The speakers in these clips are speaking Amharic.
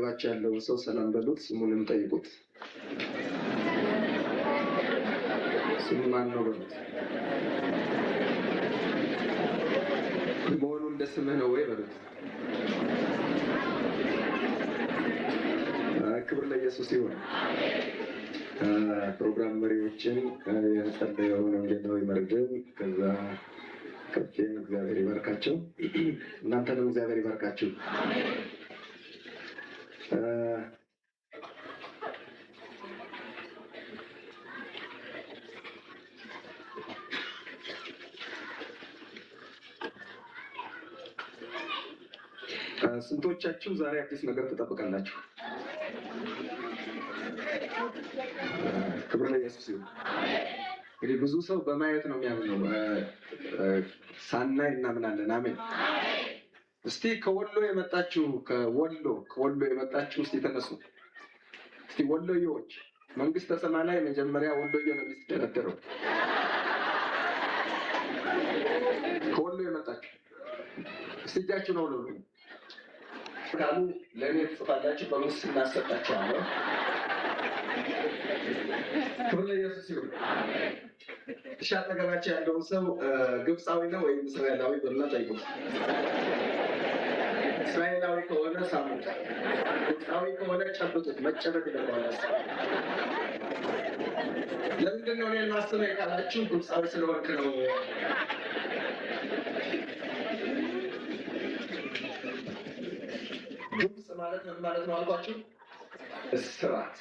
አጠገባቸው ያለውን ሰው ሰላም በሉት፣ ስሙንም ጠይቁት። ስሙ ማን ነው በሉት። መሆኑ እንደ ስምህ ነው ወይ በሉት። ክብር ለኢየሱስ ይሁን። ፕሮግራም መሪዎችን የጸለየውን ወንጌላዊ መርገም ከዛ ከፍቴን እግዚአብሔር ይባርካቸው፣ እናንተንም እግዚአብሔር ይባርካችሁ። ስንቶቻችሁ ዛሬ አዲስ ነገር ትጠብቃላችሁ? ክብር ለኢየሱስ ይሁን። እንግዲህ ብዙ ሰው በማየት ነው የሚያምነው፣ ሳናይ እናምናለን። አሜን። እስቲ ከወሎ የመጣችሁ ከወሎ የመጣችሁ እስቲ ተነሱ። እስቲ ወሎዬዎች፣ መንግስተ ሰማይ ላይ መጀመሪያ ወሎዬ ነው የሚደረደረው። ከወሎ የመጣችሁ እስቲ እጃችሁን አውለሉ። ካሉ ለእኔ ትጽፋላችሁ፣ በሙስና እናሰጣችኋለሁ። ክብር ለኢየሱስ ይሁን። እሺ፣ አጠገባችሁ ያለውን ሰው ግብፃዊ ነው ወይም እስራኤላዊ ብለና ጠይቁት። እስራኤላዊ ከሆነ ሳሙት፣ ግብፃዊ ከሆነ ጨብጡት። መጨበጥ ይለዋል። ለምንድን ነው እኔን ማስተማር የቃላችሁ? ግብፃዊ ስለሆንክ ነው። ግብፅ ማለት ምን ማለት ነው አልኳችሁ? እስራት።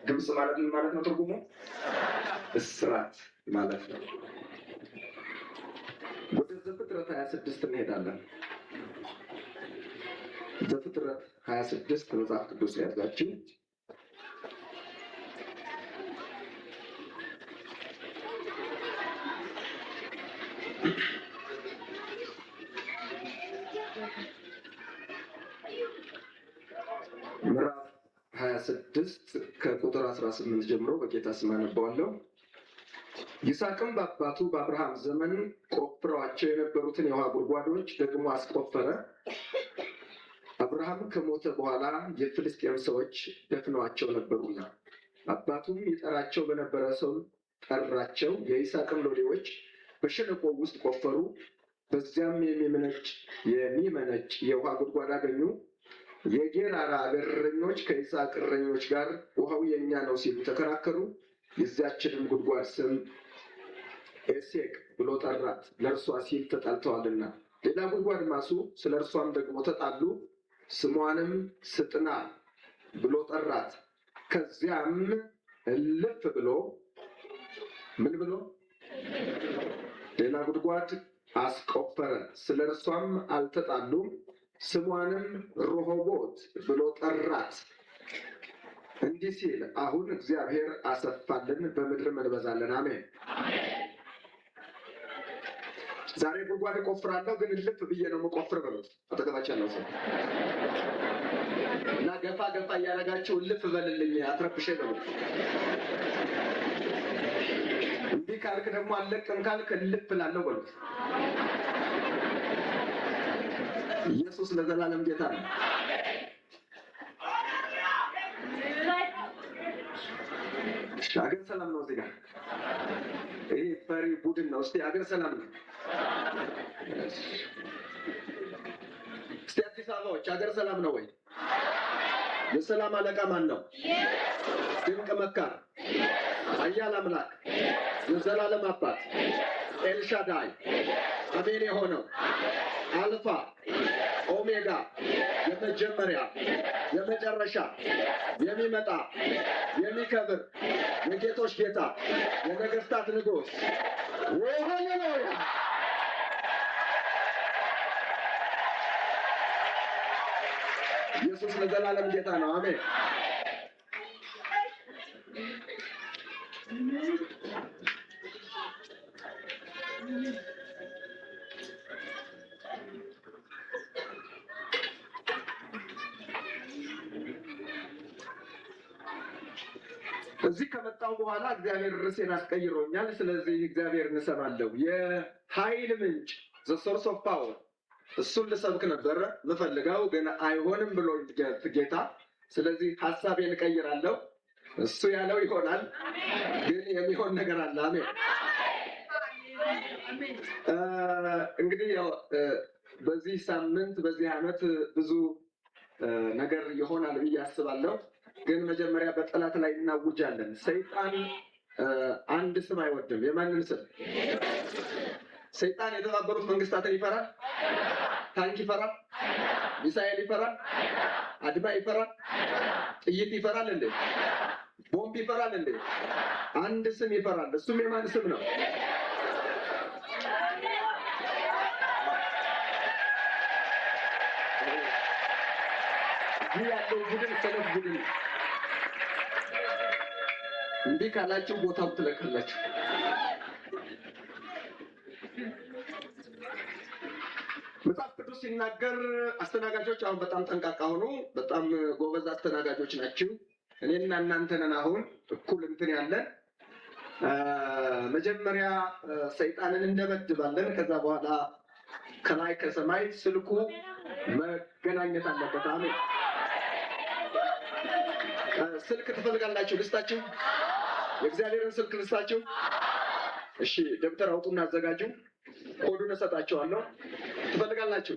ግብፅ ማለት ምን ማለት ነው? ትርጉሙ እስራት ማለት ነው። ወደ ዘፍጥረት 26 እንሄዳለን። ዘፍጥረት 26 መጽሐፍ ቅዱስ ያዛችሁ ምዕራፍ 26 ከቁጥር 18 ጀምሮ በጌታ ስም አነባዋለሁ። ይስሐቅም በአባቱ በአብርሃም ዘመን ቆፍረዋቸው የነበሩትን የውሃ ጉድጓዶች ደግሞ አስቆፈረ። አብርሃም ከሞተ በኋላ የፍልስጤም ሰዎች ደፍነዋቸው ነበሩና አባቱም ይጠራቸው በነበረ ሰው ጠራቸው። የይስሐቅም ሎሌዎች በሸለቆ ውስጥ ቆፈሩ። በዚያም የሚመነጭ የውሃ ጉድጓድ አገኙ። የጌራራ አገር እረኞች ከይስሐቅ እረኞች ጋር ውሃው የኛ ነው ሲሉ ተከራከሩ። የዚያችንም ጉድጓድ ስም ኤሴቅ ብሎ ጠራት፣ ለእርሷ ሲል ተጣልተዋልና። ሌላ ጉድጓድ ማሱ፣ ስለ እርሷም ደግሞ ተጣሉ። ስሟንም ስጥና ብሎ ጠራት። ከዚያም እልፍ ብሎ ምን ብሎ ሌላ ጉድጓድ አስቆፈረ። ስለ እርሷም አልተጣሉም። ስሟንም ሮሆቦት ብሎ ጠራት፣ እንዲህ ሲል አሁን እግዚአብሔር አሰፋልን፣ በምድርም እንበዛለን። አሜን። ዛሬ ጉድጓድ እቆፍራለሁ፣ ግን እልፍ ብዬ ነው የምቆፍር በሉት። አጠገባችሁ ያለው ሰው እና ገፋ ገፋ እያደረጋችሁ እልፍ በልልኝ፣ አትረብሼ በሉት። እንዲህ ካልክ ደግሞ አልለቅም ካልክ እልፍ እላለሁ በሉት። ኢየሱስ ለዘላለም ጌታ ነው። አገር ሰላም ነው። እዚህ ጋር ይሄ ፈሪ ቡድን ነው። እስቲ አገር ሰላም ነው። እስቲ አዲስ አበባዎች አገር ሰላም ነው ወይ? የሰላም አለቃ ማን ነው? ድንቅ መካር፣ ኃያል አምላክ፣ የዘላለም አባት፣ ኤልሻዳይ፣ አሜን የሆነው አልፋ ኦሜጋ፣ የመጀመሪያ የመጨረሻ፣ የሚመጣ የሚከብር፣ የጌቶች ጌታ፣ የነገስታት ንጉስ። ሃሌሉያ! ኢየሱስ ለዘላለም ጌታ ነው። አሜን። እዚህ ከመጣሁ በኋላ እግዚአብሔር ርዕሴን አስቀይሮኛል። ስለዚህ እግዚአብሔር እንሰማለሁ። የኃይል ምንጭ the source of power እሱን ልሰብክ ነበረ ምፈልገው ግን አይሆንም ብሎ ጌታ። ስለዚህ ሐሳቤን እቀይራለሁ። እሱ ያለው ይሆናል፣ ግን የሚሆን ነገር አለ። አሜን። እንግዲህ ያው በዚህ ሳምንት በዚህ ዓመት ብዙ ነገር ይሆናል ብዬ አስባለሁ። ግን መጀመሪያ በጠላት ላይ እናውጃለን። ሰይጣን አንድ ስም አይወድም። የማንን ስም? ሰይጣን የተባበሩት መንግስታትን ይፈራል፣ ታንክ ይፈራል፣ ሚሳኤል ይፈራል፣ አድማ ይፈራል፣ ጥይት ይፈራል እንዴ? ቦምብ ይፈራል እንዴ? አንድ ስም ይፈራል። እሱም የማን ስም ነው? ይህ ያለው ቡድን ሰነፍ ቡድን። እንዲህ ካላችሁ ቦታው ትለቃላችሁ። መጽሐፍ ቅዱስ ሲናገር አስተናጋጆች አሁን በጣም ጠንቃቃ ሆኑ። በጣም ጎበዝ አስተናጋጆች ናቸው። እኔና እናንተ ነን አሁን እኩል እንትን ያለን። መጀመሪያ ሰይጣንን እንደበድባለን። ከዛ በኋላ ከላይ ከሰማይ ስልኩ መገናኘት አለበት። አሜን። ስልክ ትፈልጋላችሁ? ልስታችሁ? የእግዚአብሔርን ስልክ ልስታችሁ? እሺ፣ ደብተር አውጡና አዘጋጁ። ኮዱን እሰጣችኋለሁ። ትፈልጋላችሁ?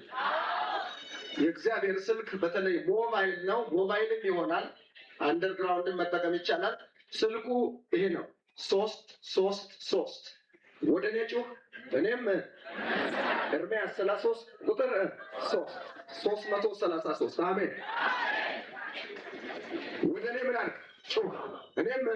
የእግዚአብሔር ስልክ በተለይ ሞባይል ነው። ሞባይልም ይሆናል፣ አንደርግራውንድን መጠቀም ይቻላል። ስልኩ ይሄ ነው። 333 ወደ እኔ ጩህ። እኔም ኤርምያስ 33 ቁጥር 333 አሜን። ወደ እኔ ምን አልክ? ጩህ። እኔም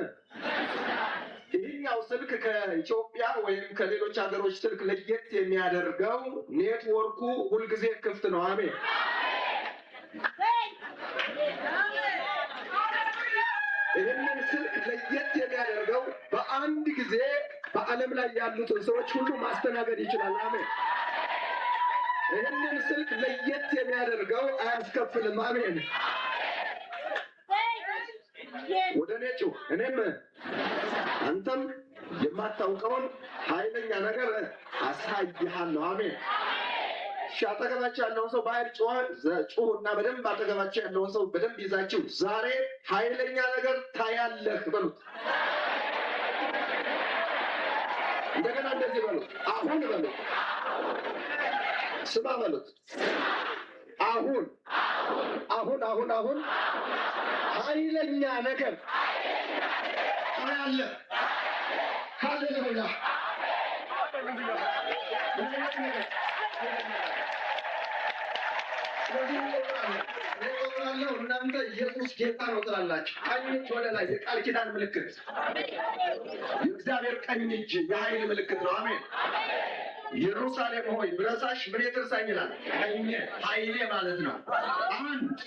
ይህኛው ስልክ ከኢትዮጵያ ወይም ከሌሎች ሀገሮች ስልክ ለየት የሚያደርገው ኔትወርኩ ሁልጊዜ ክፍት ነው። አሜን። ይህንን ስልክ ለየት የሚያደርገው በአንድ ጊዜ በዓለም ላይ ያሉትን ሰዎች ሁሉ ማስተናገድ ይችላል። አሜን። ይህንን ስልክ ለየት የሚያደርገው አያስከፍልም። አሜን። ወደ እኔ ጩህ፣ እኔም አንተም የማታውቀውን ኃይለኛ ነገር አሳይሃለሁ። አሜን። እሺ፣ አጠገባቸው ያለውን ሰው በኃይል ጩሁና በደንብ አጠገባቸው ያለውን ሰው በደንብ ይዛችሁ ዛሬ ኃይለኛ ነገር ታያለህ በሉት። እንደገና እንደዚህ በሉት። አሁን በሉት። ስማ በሉት። አሁን ኃይለኛ ነገር ታያለህ። ሃሌሉያ። እናንተ ኢየሱስ ጌታ ነው ትላላችሁ። ቀኝ እጅ ወደ ላይ የቃል ኪዳን ምልክት፣ የእግዚአብሔር ቀኝ እጅ የኃይል ምልክት ነው። አሜን። ኢየሩሳሌም ሆይ ብረሳሽ ምን ትርሳኝ ይላል። ቀኝ ኃይሌ ማለት ነው። አንድ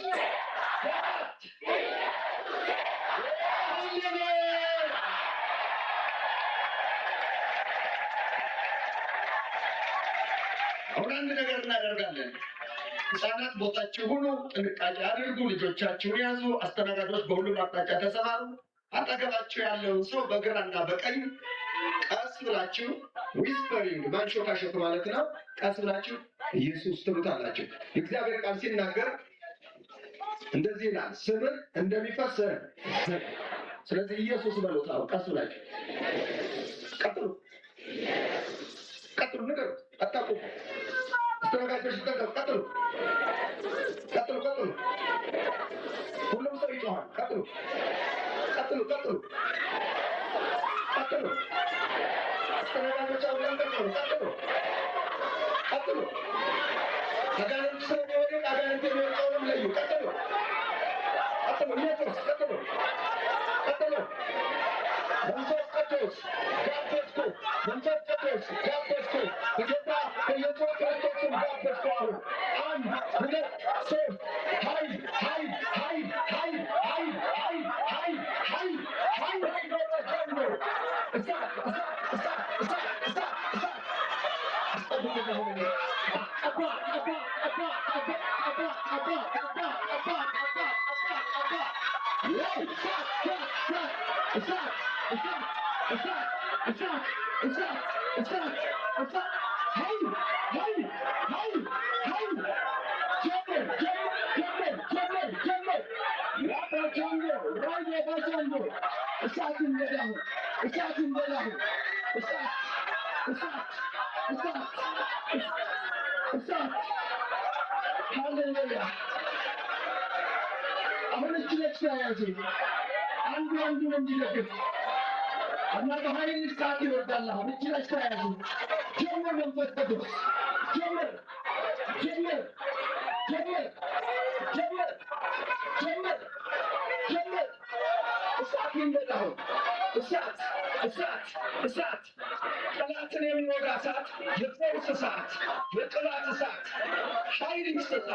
አሁን አንድ ነገር እናደርጋለን። ህፃናት ቦታችሁ ሁኑ፣ ጥንቃቄ አድርጉ፣ ልጆቻችሁን ያዙ። አስተናጋጆች በሁሉም አቅጣጫ ተሰማሩ። አጠገባችሁ ያለውን ሰው በግራና በቀኝ ቀስ ብላችሁ ዊስፐሪንግ ማንሾካሾክ ማለት ነው። ቀስ ብላችሁ ኢየሱስ ትሉታላችሁ። የእግዚአብሔር ቃል ሲናገር እንደዚህ ይላል፣ ስምህ እንደሚፈስ። ስለዚህ ኢየሱስ በሉት። አሁን ቀስ ብላችሁ ቀጥሉ፣ ንገሩ፣ አታቁሙ። አስተናጋጆች ቀጥሉ። ሁሉም ሰው ይጮሃል። ቀጥሉ። አስተናጋጆች አሁን ቀጥሉ። አጋንንት ስለሚወድቅ አጋንንት የሚወድቀውንም ለዩ። ቀጥሉ። መንፈስ ቅዱስ ጋበዝኩ። በጌታ በኢየሱስ ክርስቶስም ጋበዝኩ። አሁን አንድ ሁለት ሶስት ኃይል ይንደዳሁ፣ እሳት ይንደዳሁ፣ እሳት እሳት እሳት እሳት። ሃሌሉያ። አሁን እጅ ለእጅ ተያያዙ። አንዱ አንዱን እንዲደግፍ እና በኃይል እሳት ይወርዳል። አሁን እጅ ለእጅ ተያያዙ። ጀምር መንፈስ ቅዱስ ጀምር ጀምር ጀምር ጀምር ጀምር ጀምር። እሳት ይንደዳሁ፣ እሳት እሳት እሳት። ጠላትን የሚወጋ እሳት፣ የፈውስ እሳት፣ የቅባት እሳት። ኃይል ይፍሰስ፣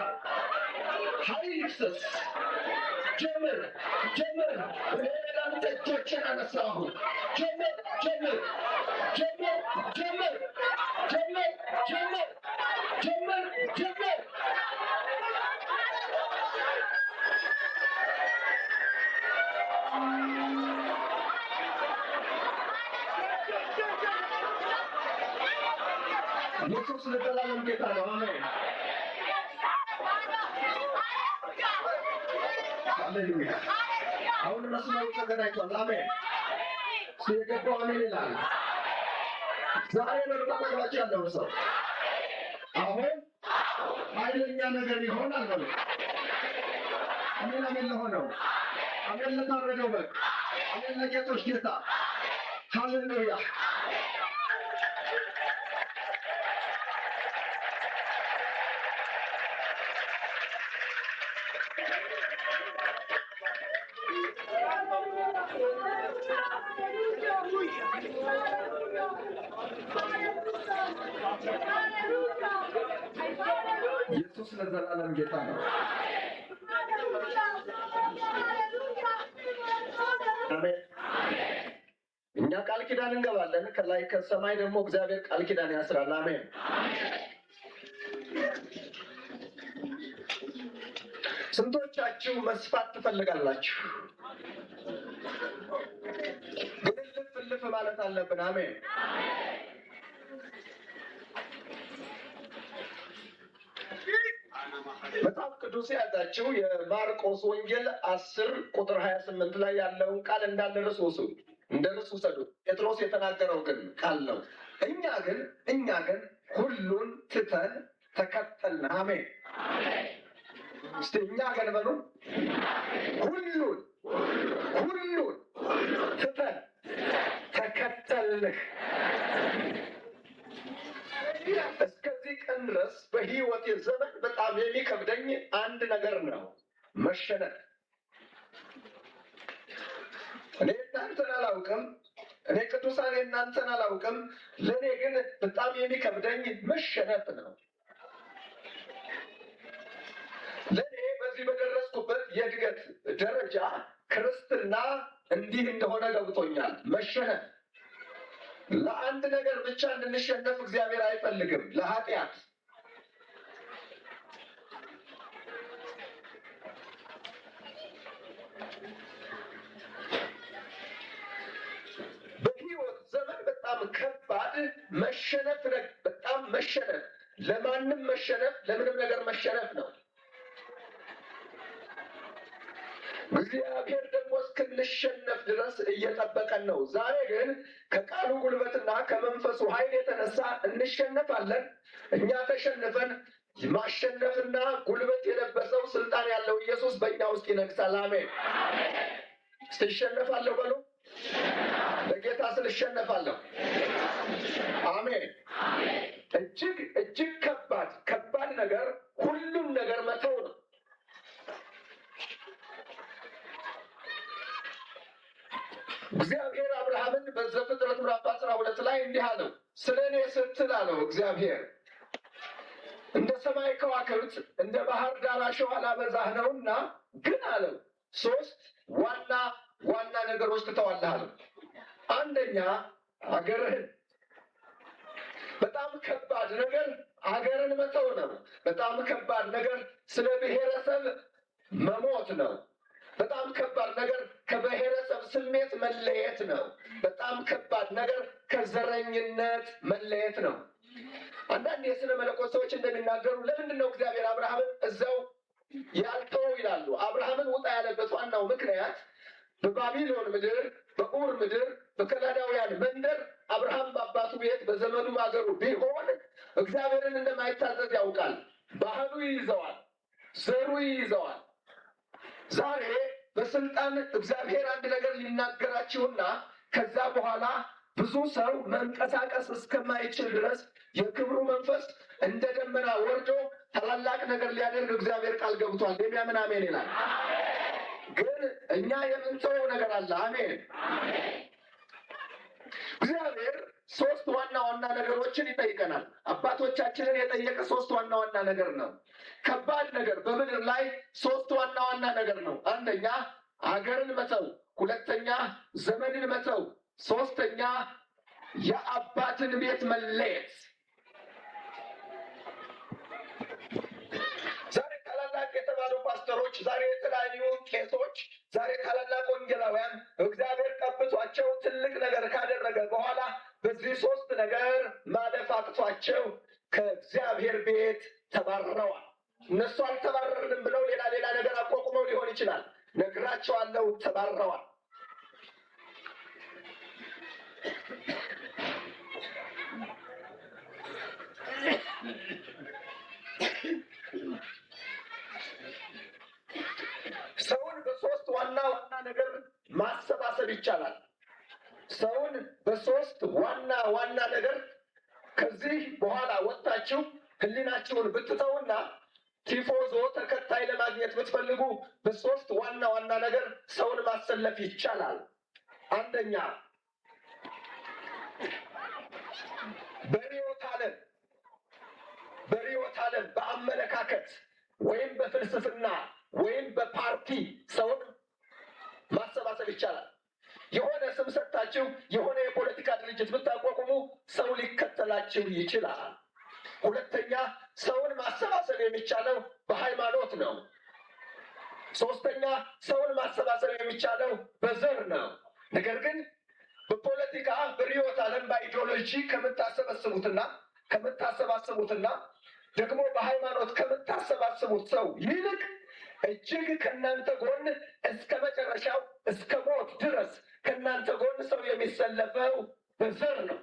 ኃይል ይፍሰስ። ጀምር ጀምር። ለሌላም እጆችን አነሳሁ። ጀምር ጀምር ጀምር ጀምር ጀምር ጀምር ጀምር ጀምር። ኢየሱስ ለዘላለም ጌታ ነው። አሜን ሃሌሉያ። አሁን መስመሩ ተገናኝቷል። አሜን ሲገባው አሜን ይላል። ዛሬ በተቀበላችሁ ያለው ሰው አሁን ኃይለኛ ነገር ይሆናል ነው። አሜን አሜን ለሆነው አሜን ለታረደው በግ አሜን ለጌቶች ጌታ ሃሌሉያ። ኢየሱስ ለዘላለም ጌታ ነው። አሜን። እኛ ቃል ኪዳን እንገባለን። ከላይ ከሰማይ ደግሞ እግዚአብሔር ቃል ኪዳን ያስራል። አሜን። ስንቶቻችሁ መስፋት ትፈልጋላችሁ? ግን ልፍ ማለት አለብን። አሜን። መጽሐፍ ቅዱስ ያዛችሁ የማርቆስ ወንጌል 10 ቁጥር 28 ላይ ያለውን ቃል እንዳለ ርዕሱ እንደ ርዕሱ ውሰዱት። ጴጥሮስ የተናገረው ግን ቃል ነው። እኛ ግን ሁሉን ትተን ተከተልን። አሜን። እስቲ እኛ ግን በሉ ሁሉን ትተን ተከተልንህ። እስከዚህ ቀን ድረስ በሕይወቴ ዘመን በጣም የሚከብደኝ አንድ ነገር ነው፣ መሸነፍ። እኔ እናንተን አላውቅም፣ እኔ ቅዱሳን እናንተን አላውቅም። ለእኔ ግን በጣም የሚከብደኝ መሸነፍ ነው። ለእኔ በዚህ በደረስኩበት የእድገት ደረጃ ክርስትና እንዲህ እንደሆነ ገብቶኛል። መሸነፍ ለአንድ ነገር ብቻ እንድንሸነፍ እግዚአብሔር አይፈልግም። ለኃጢአት በሕይወት ዘመን በጣም ከባድ መሸነፍ፣ በጣም መሸነፍ፣ ለማንም መሸነፍ፣ ለምንም ነገር መሸነፍ ነው። እግዚአብሔር ደግሞ እስክንሸነፍ ድረስ እየጠበቀን ነው። ዛሬ ግን ከቃሉ ጉልበትና ከመንፈሱ ኃይል የተነሳ እንሸነፋለን። እኛ ተሸንፈን ማሸነፍና ጉልበት የለበሰው ስልጣን ያለው ኢየሱስ በእኛ ውስጥ ይነግሳል። አሜን። ስትሸነፋለሁ በሉ። ለጌታ ስልሸነፋለሁ። አሜን። እጅግ ከባድ ነገር ሁሉም ነገር መተው ነው። እግዚአብሔር አብርሃምን በዘፍጥረት ምዕራፍ 12 ላይ እንዲህ አለው፣ ስለ እኔ ስትል አለው እግዚአብሔር እንደ ሰማይ ከዋክብት እንደ ባህር ዳር አሸዋ ላበዛህ ነውና፣ ግን አለው 3 ዋና ነገሮች ትተዋለህ አለው። አንደኛ አገርህን። በጣም ከባድ ነገር አገርን መተው ነው። በጣም ከባድ ነገር ስለ ብሔረሰብ መሞት ነው። በጣም ከባድ ነገር ከብሔረሰብ ስሜት መለየት ነው። በጣም ከባድ ነገር ከዘረኝነት መለየት ነው። አንዳንድ የስነ መለኮት ሰዎች እንደሚናገሩ ለምንድን ነው እግዚአብሔር አብርሃምን እዛው ያልተወው ይላሉ። አብርሃምን ውጣ ያለበት ዋናው ምክንያት በባቢሎን ምድር በኡር ምድር በከላዳውያን መንደር አብርሃም በአባቱ ቤት በዘመዱ አገሩ ቢሆን እግዚአብሔርን እንደማይታዘዝ ያውቃል። ባህሉ ይይዘዋል፣ ዘሩ ይይዘዋል። ዛሬ በስልጣን እግዚአብሔር አንድ ነገር ሊናገራችሁና ከዛ በኋላ ብዙ ሰው መንቀሳቀስ እስከማይችል ድረስ የክብሩ መንፈስ እንደ ደመና ወርዶ ታላላቅ ነገር ሊያደርግ እግዚአብሔር ቃል ገብቷል። የሚያምን አሜን ይላል። ግን እኛ የምንተወው ነገር አለ። አሜን። እግዚአብሔር ሶስት ዋና ዋና ነገሮችን ይጠይቀናል። አባቶቻችንን የጠየቀ ሶስት ዋና ዋና ነገር ነው። ከባድ ነገር በምድር ላይ ሶስት ዋና ዋና ነገር ነው። አንደኛ አገርን መተው፣ ሁለተኛ ዘመንን መተው፣ ሶስተኛ የአባትን ቤት መለየት። ዛሬ ታላላቅ የተባሉ ፓስተሮች፣ ዛሬ የተለያዩ ቄሶች፣ ዛሬ ታላላቅ ወንጌላውያን እግዚአብሔር ቀብቷቸው ትልቅ ነገር ካደረገ በኋላ በዚህ ሶስት ነገር ማለፍ አቅቷቸው ከእግዚአብሔር ቤት ተባረዋል። እነሱ አልተባረርንም ብለው ሌላ ነገር አቋቁመው ሊሆን ይችላል። ነግራቸዋለሁ፣ ተባረዋል። ሰውን በሶስት ዋና ዋና ነገር ማሰባሰብ ይቻላል። ሰውን በሶስት ዋና ዋና ነገር ከዚህ በኋላ ወጥታችሁ ሕሊናችሁን ብትተውና ቲፎዞ ተከታይ ለማግኘት ብትፈልጉ በሶስት ዋና ዋና ነገር ሰውን ማሰለፍ ይቻላል። አንደኛ በርዕዮተ ዓለም በአመለካከት ወይም በፍልስፍና ወይም በፓርቲ ሰውን ማሰባሰብ ይቻላል። የሆነ ስም ሰጥታችሁ የሆነ የፖለቲካ ድርጅት ብታቋቁሙ ሰው ሊከተላችሁ ይችላል። ሁለተኛ ሰውን ማሰባሰብ የሚቻለው በሃይማኖት ነው። ሶስተኛ ሰውን ማሰባሰብ የሚቻለው በዘር ነው። ነገር ግን በፖለቲካ በርዕዮተ ዓለም በአይዲዮሎጂ ከምታሰባስቡትና ደግሞ በሃይማኖት ከምታሰባስቡት ሰው ይልቅ እጅግ ከእናንተ ጎን እስከ መጨረሻው እስከ ሞት ድረስ ከእናንተ ጎን ሰው የሚሰለፈው በዘር ነው።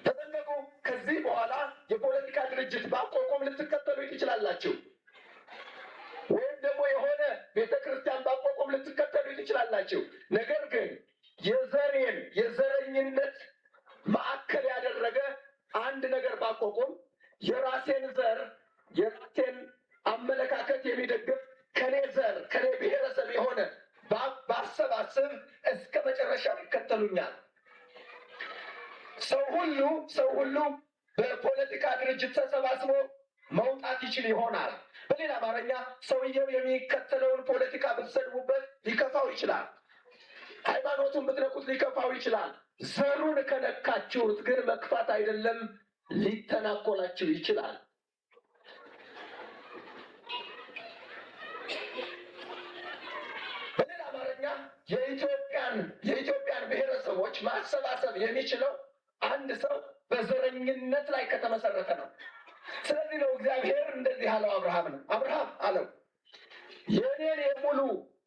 ተጠንቀቁ። ከዚህ በኋላ የፖለቲካ ድርጅት ባቋቋም ልትከተሉ ትችላላችሁ፣ ወይም ደግሞ የሆነ ቤተ ክርስቲያን ባቋቋም ልትከተሉ ትችላላችሁ። ነገር ግን የዘረኝነት ማዕከል ያደረገ አንድ ነገር ባቋቋም የራሴን ዘር የራሴን አመለካከት የሚደግፍ ከኔ ዘር ከኔ ብሔረሰብ የሆነ ባሰባስብ እስከ መጨረሻው ይከተሉኛል። ሰው ሁሉ በፖለቲካ ድርጅት ተሰባስቦ መውጣት ይችል ይሆናል። በሌላ አማርኛ ሰውየው የሚከተለውን ፖለቲካ ብትሰድቡበት ሊከፋው ይችላል። ሃይማኖቱን ብትነኩት ሊከፋው ይችላል። ዘሩን ከነካችሁት ግን መክፋት አይደለም ሊተናኮላችሁ ይችላል። በሌላ አማርኛ የኢትዮጵያን ብሔረሰቦች ማሰባሰብ የሚችለው አንድ ሰው በዘረኝነት ላይ ከተመሰረተ ነው። ስለዚህ ነው እግዚአብሔር እንደዚህ አለው አብርሃም አለው የኔን የሙሉ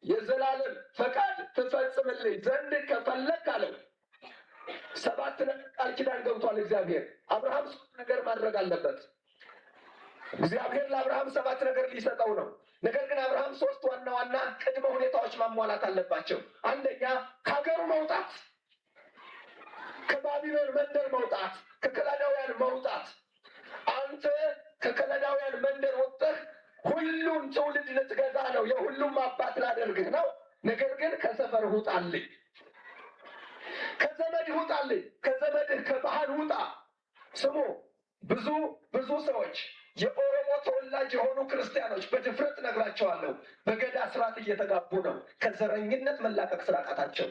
የዘላለም ፈቃድ ትፈጽምልኝ ዘንድ ከፈለክ አለው። 7 ነገር ቃል ኪዳን ገብቷል እግዚአብሔር። አብርሃም 3 ነገር ማድረግ አለበት። እግዚአብሔር ለአብርሃም 7 ነገር ሊሰጠው ነው። ነገር ግን አብርሃም 3 ዋና ዋና ቅድመ ሁኔታዎች ማሟላት አለባቸው። አንደኛ ከሀገሩ መውጣት፣ ከባቢሎን መንደር መውጣት፣ ከከላዳውያን መውጣት። አንተ ከከላዳውያን መንደር ወጥተህ ሁሉን ትውልድ ልትገዛ ነው፣ የሁሉም አባት ላደርግህ ነው። ነገር ግን ከሰፈር ውጣልኝ፣ ከዘመድህ ውጣልኝ፣ ከዘመድህ ከባህል ውጣ። ስሙ፣ ብዙ ሰዎች የኦሮሞ ተወላጅ የሆኑ ክርስቲያኖች በድፍረት ነግራቸዋለሁ፣ በገዳ ስርዓት እየተጋቡ ነው። ከዘረኝነት መላቀቅ ስላቃታቸው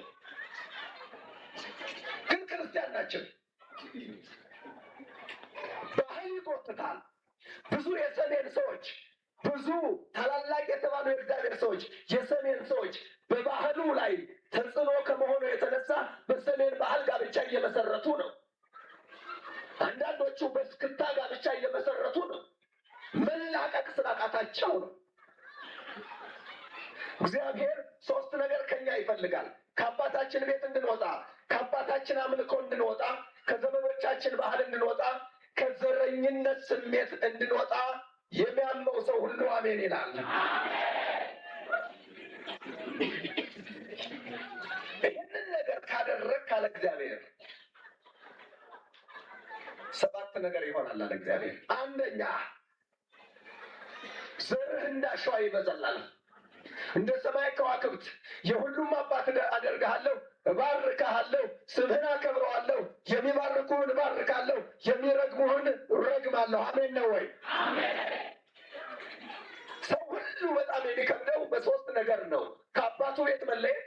ግን ክርስቲያን ናቸው። ባህል ይጎትታል። ብዙ የሰሜን ሰዎች፣ ብዙ ታላላቅ የተባሉ የእግዚአብሔር ሰዎች፣ የሰሜን ሰዎች በባህሉ ላይ ተጽዕኖ ከመሆኑ የተነሳ በሰሜን ባህል ጋብቻ እየመሰረቱ ነው። አንዳንዶቹ በስክታ ጋብቻ እየመሰረቱ ነው። መላቀቅ ስላቃታቸው ነው። እግዚአብሔር ሶስት ነገር ከኛ ይፈልጋል። ከአባታችን ቤት እንድንወጣ፣ ከአባታችን አምልኮ እንድንወጣ፣ ከዘመዶቻችን ባህል እንድንወጣ፣ ከዘረኝነት ስሜት እንድንወጣ የሚያምነው ሰው ሁሉ አሜን ይላል። ይህንን ነገር ካደረግ ካለ እግዚአብሔር 7 ነገር ይሆናል አለ እግዚአብሔር። አንደኛ ዘርህ እንዳሸዋ ይበዛላል፣ እንደ ሰማይ ከዋክብት የሁሉም አባት አደርግሃለሁ፣ እባርክሃለሁ፣ ስምህን አከብረዋለሁ፣ የሚባርኩህን እባርካለሁ፣ የሚረግሙህን እረግማለሁ። አሜን ነው ወይ? ሰው ሁሉ በጣም የሚከብደው በ3 ነገር ነው። ከአባቱ ቤት መለየት፣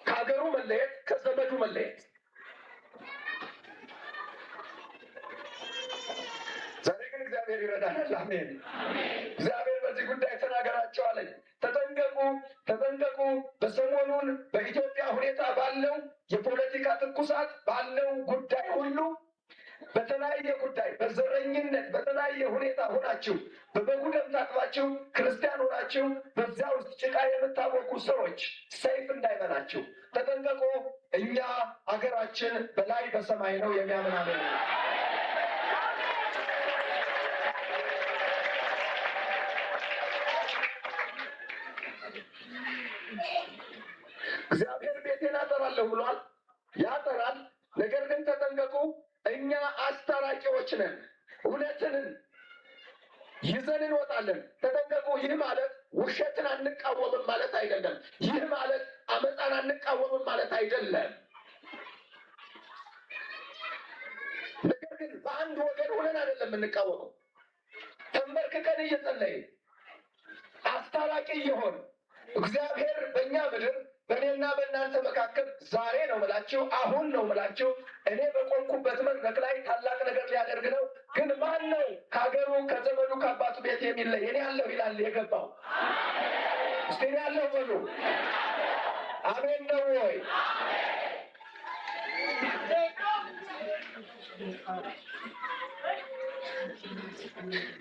ከሀገሩ መለየት፣ ከዘመዱ መለየት። ዛሬ ግን እግዚአብሔር ይረዳናል። አሜን። እግዚአብሔር በዚህ ጉዳይ ተናገራቸው አለኝ። ተጠንቀቁ፣ ተጠንቀቁ። በሰሞኑን በኢትዮጵያ ሁኔታ ባለው የፖለቲካ ትኩሳት ባለው ጉዳይ ሁሉ በተለያየ ጉዳይ በዘረኝነት በተለያየ ሁኔታ ሆናችሁ በበጉ ደም ታጥባችሁ ክርስቲያን ሆናችሁ በዚያ ውስጥ ጭቃ የምታወቁ ሰዎች ሰይፍ እንዳይበላችሁ ተጠንቀቁ። እኛ አገራችን በላይ በሰማይ ነው። የሚያምን አሜን። እግዚአብሔር ቤቴን አጠራለሁ ብሏል፣ ያጠራል። ነገር ግን ተጠንቀቁ። እኛ አስታራቂዎች ነን። እውነትን ይዘን እንወጣለን። ተጠንቀቁ። ይህ ማለት ውሸትን አንቃወምም ማለት አይደለም። ይህ ማለት አመፃን አንቃወምም ማለት አይደለም። ነገር ግን በአንድ ወገን ሆነን አይደለም የምንቃወመው። ተንበርክከን እየጸለይን አስታራቂ እየሆን እግዚአብሔር በእኛ ምድር በእኔና በእናንተ መካከል ዛሬ ነው ምላችሁ፣ አሁን ነው ምላችሁ፣ እኔ በቆምኩበት መድረክ ላይ ታላቅ ነገር ሊያደርግ ነው። ግን ማን ነው ከሀገሩ ከዘመዱ ከአባቱ ቤት የሚለይ? እኔ ያለሁ ይላል የገባው። እስቲ እኔ ያለሁ በሉ። አሜን ነው ወይ?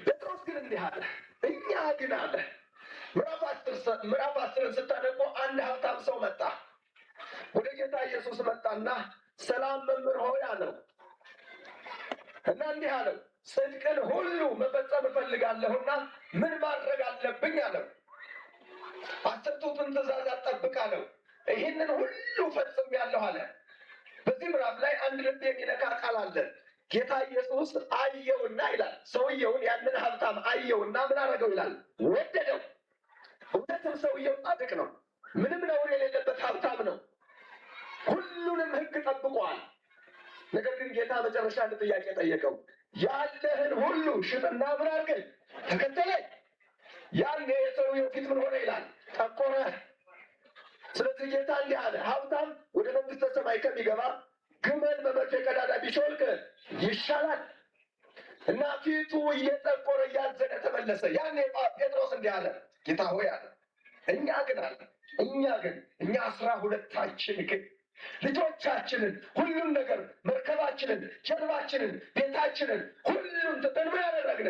ጴጥሮስ ግን እንዲህ አለ፣ እኛ ግን አለ ምዕራፍ 10 ስታነቡ አንድ ሀብታም ሰው መጣ። ወደ ጌታ ኢየሱስ መጣና ሰላም መምህር ሆይ አለው እና እንዲህ አለው፣ ጽድቅን ሁሉ መፈጸም እፈልጋለሁና ምን ማድረግ አለብኝ አለው። 10ቱን ትእዛዛት ጠብቅ አለው። ይህንን ሁሉ ፈጽሜያለሁ አለ። በዚህ ምዕራፍ ላይ አንድ ልብ የሚነካ ቃል አለ። ጌታ ኢየሱስ አየውና ይላል፣ ሰውየውን ያንን ሀብታም አየውና ምን አደረገው ይላል? ወደደው። እውነትም ሰውየው ጻድቅ ነው። ምንም ነውር የሌለበት ሀብታም ነው። ሁሉንም ሕግ ጠብቋል። ነገር ግን ጌታ መጨረሻ አንድ ጥያቄ ጠየቀው። ያለህን ሁሉ ሽጥና ምን አድርገኝ ተከተለኝ። ያኔ የሰውየው ፊት ምን ሆነ ይላል? ጠቆረ። ስለዚህ ጌታ እንዲህ አለ፣ ሀብታም ወደ መንግሥተ ሰማይ ከሚገባ ግመል በመርፌ ቀዳዳ ቢሾልክ ይሻላል። እና ፊቱ እየጠቆረ እያዘነ ተመለሰ። ያኔ ጴጥሮስ እንዲህ አለ፣ ጌታ ሆይ አለ፣ እኛ ግን 12ታችን ግን ልጆቻችንን፣ ሁሉም ነገር፣ መርከባችንን፣ ጀልባችንን፣ ቤታችንን ሁሉም ትተን ምን ያደረግን?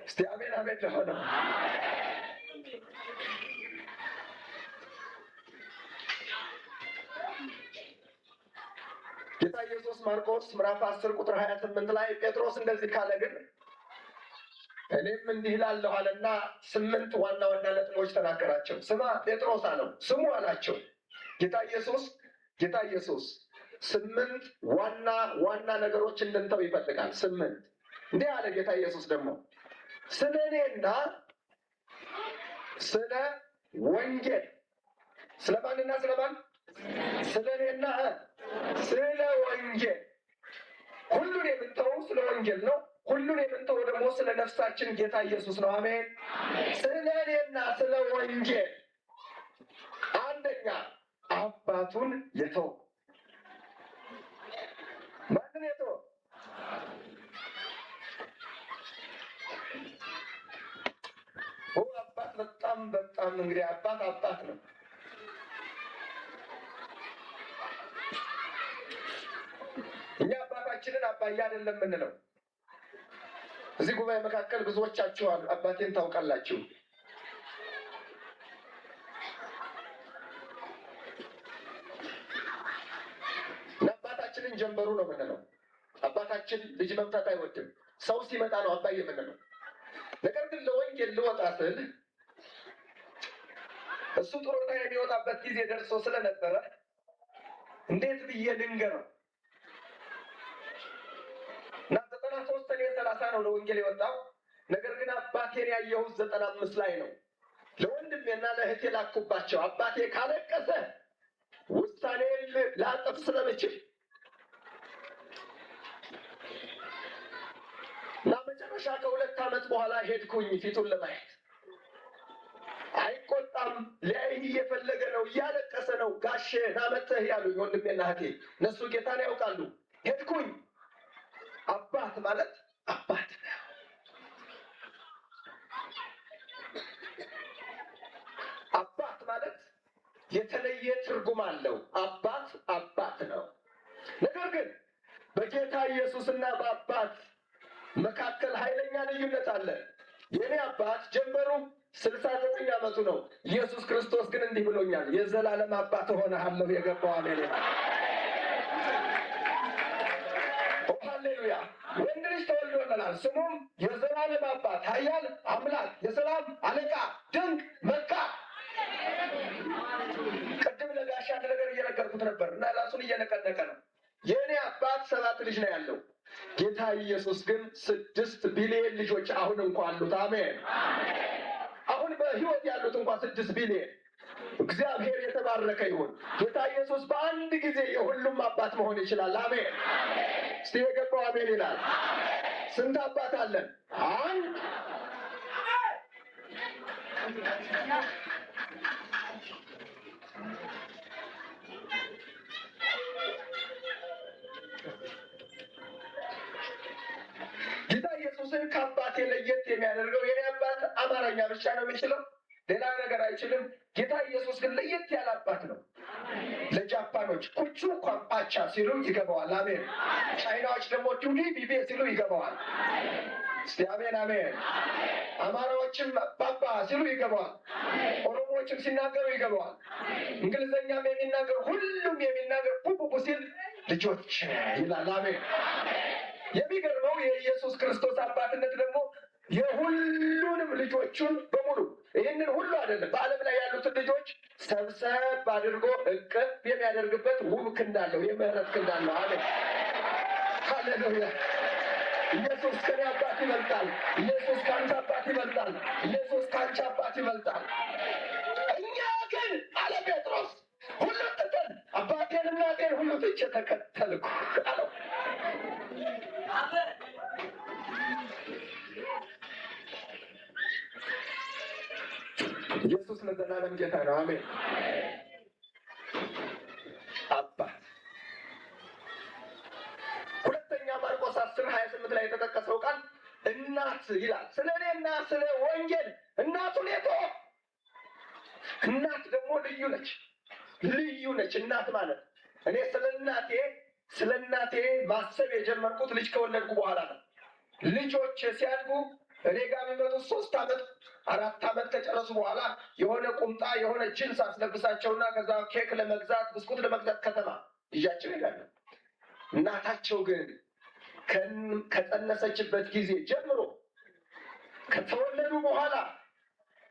እስቲ አሜን አሜን ለሆነ ጌታ ኢየሱስ ማርቆስ ምዕራፍ 10 ቁጥር 28 ላይ ጴጥሮስ እንደዚህ ካለ ግን እኔም እንዲህ እላለሁ አለና 8 ዋና ዋና ነጥቦች ተናገራቸው። ስማ ጴጥሮስ አለው። ስሙ አላቸው። ጌታ ኢየሱስ 8 ዋና ዋና ነገሮች እንድንተው ይፈልጋል። 8 እንዲህ አለ ጌታ ኢየሱስ ደግሞ ስለ እኔና ስለ ወንጌል፣ ስለማንና ስለማን? ስለ እኔና ስለ ወንጌል። ሁሉን የምንተወው ስለ ወንጌል ነው። ሁሉን የምንተወው ደግሞ ስለ ነፍሳችን ጌታ ኢየሱስ ነው። አሜን። ስለ እኔና ስለ ወንጌል አንደኛ አባቱን የተወ። ማንን የተወ? አባት በጣም እንግዲህ አባት ነው። እኛ አባታችንን አባዬ አይደለም የምንለው። እዚህ ጉባኤ መካከል ብዙዎቻችሁ አባቴን ታውቃላችሁ። አባታችንን ጀንበሩ ነው የምንለው። አባታችን ልጅ መምታት አይወድም። ሰው ሲመጣ ነው አባዬ የምንለው። ነገር ግን ለወንጌል ልወጣ ስል እሱ ጡረታ የሚወጣበት ጊዜ ደርሶ ስለነበረ እንዴት ብዬ ልንገረው እና 93 እኔ 30 ነው ለወንጌል የወጣው። ነገር ግን አባቴን ያየሁት 95 ላይ ነው። ለወንድሜና ለእህቴ ላኩባቸው። አባቴ ካለቀሰ ውሳኔን ላጠፍ ስለምችል እና መጨረሻ ከ2 ዓመት በኋላ ሄድኩኝ ፊቱን ለማየት። አይቆጣም፣ ሊያይህ እየፈለገ ነው፣ እያለቀሰ ነው። ጋሼ ናመተህ ያሉኝ ወንድሜና እህቴ፣ እነሱ ጌታን ያውቃሉ። ሄድኩኝ። አባት ማለት አባት ነው። አባት ማለት የተለየ ትርጉም አለው። አባት አባት ነው። ነገር ግን በጌታ ኢየሱስና በአባት መካከል ኃይለኛ ልዩነት አለ። የኔ አባት ጀንበሩ 69 ዓመቱ ነው። ኢየሱስ ክርስቶስ ግን እንዲህ ብሎኛል፣ የዘላለም አባት እሆንሃለሁ። የገባው አሜን። ሃሌሉያ። ወንድ ልጅ ተወልዶልናል፣ ስሙም የዘላለም አባት፣ ኃያል አምላክ፣ የሰላም አለቃ፣ ድንቅ መካር። ቅድም ለጋሻ ነገር እየነገርኩት ነበር እና ራሱን እየነቀነቀ ነው። የእኔ አባት 7 ልጅ ነው ያለው። ጌታ ኢየሱስ ግን 6 ቢሊዮን ልጆች አሁን እንኳን አሉት። አሜን። አሁን በሕይወት ያሉት እንኳን 6 ቢሊዮን። እግዚአብሔር የተባረከ ይሁን። ጌታ ኢየሱስ በአንድ ጊዜ የሁሉም አባት መሆን ይችላል። አሜን። እስቲ የገባው አሜን ይላል። ስንት አባት አለን? አንድ። ጌታ ኢየሱስን ከአባቴ ለየት የሚያደርገው የኔ አባት አማርኛ ብቻ ነው የሚችለው፣ ሌላ ነገር አይችልም። ጌታ ኢየሱስ ግን ለየት ያለ አባት ነው። ለጃፓኖች ኩቹ ኳምፓቻ ሲሉ ይገባዋል። አሜን። ቻይናዎች ደግሞ ቱዲ ቢቤ ሲሉ ይገባዋል። እስቲ አሜን አሜን። አማራዎችም ባባ ሲሉ ይገባዋል። ኦሮሞዎችም ሲናገሩ ይገባዋል። እንግሊዘኛም የሚናገር ሁሉም የሚናገር ቡቡቡ ሲል ልጆች ይላል። አሜን። የሚገርመው የኢየሱስ ክርስቶስ አባትነት ደግሞ የሁሉንም ልጆቹን በሙሉ ይህንን ሁሉ አይደለም፣ በዓለም ላይ ያሉትን ልጆች ሰብሰብ አድርጎ እቅፍ የሚያደርግበት ውብ ክንድ አለው፣ የምህረት ክንድ አለው። አሜን ሃሌሉያ። ኢየሱስ ከኔ አባት ይበልጣል። ኢየሱስ ከአንተ አባት ይበልጣል። ኢየሱስ ከአንቺ አባት ይበልጣል። እኛ ግን አለ ጴጥሮስ ሁሉን ትተን አባቴን እናቴን ሁሉ ትቼ ተከተልኩ አለው። ኢየሱስ ለዘላለም ጌታ ነው። አሜን። አባት። ሁለተኛ ማርቆስ 10:28 ላይ የተጠቀሰው ቃል እናት ይላል። ስለ እኔና ስለ ወንጌል እናቱን የተወ። እናት ደግሞ ልዩ ነች፣ ልዩ ነች። እናት ማለት እኔ ስለ እናቴ ማሰብ የጀመርኩት ልጅ ከወለድኩ በኋላ ነው። ልጆች ሲያድጉ እኔ ጋር የሚመጡት 3 ዓመት 4 ዓመት ከጨረሱ በኋላ የሆነ ቁምጣ የሆነ ጅንስ አስለብሳቸውና ከዛ ኬክ ለመግዛት ብስኩት ለመግዛት ከተማ ይዣቸው ይሄዳሉ። እናታቸው ግን ከጸነሰችበት ጊዜ ጀምሮ ከተወለዱ በኋላ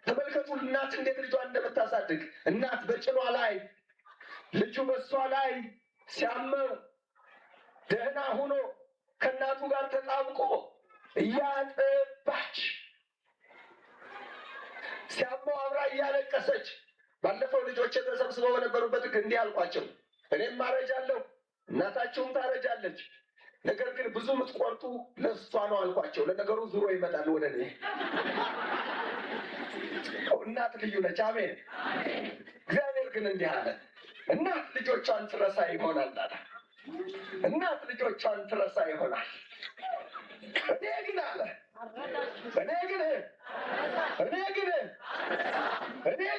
ተመልከቱ፣ እናት እንዴት ልጇን እንደምታሳድግ። እናት በጭኗ ላይ ልጁ በሷ ላይ ሲያመው ደህና ሆኖ ከእናቱ ጋር ተጣብቆ እያጠባች ሲያመው አብራ እያለቀሰች። ባለፈው ልጆች ተሰብስበው በነበሩበት እንዲህ አልኳቸው፣ እኔም አረጃለሁ እናታችሁም ታረጃለች፣ ነገር ግን ብዙ የምትቆርጡ ለእሷ ነው አልኳቸው። ለነገሩ ዙሮ ይመጣል ወደ እኔ። እናት ልዩ ነች። አሜን። እግዚአብሔር ግን እንዲህ አለ፣ እናት ልጆቿን ትረሳ ይሆናል አለ። እናት ልጆቿን ትረሳ ይሆናል። እኔ ግን አለ እኔ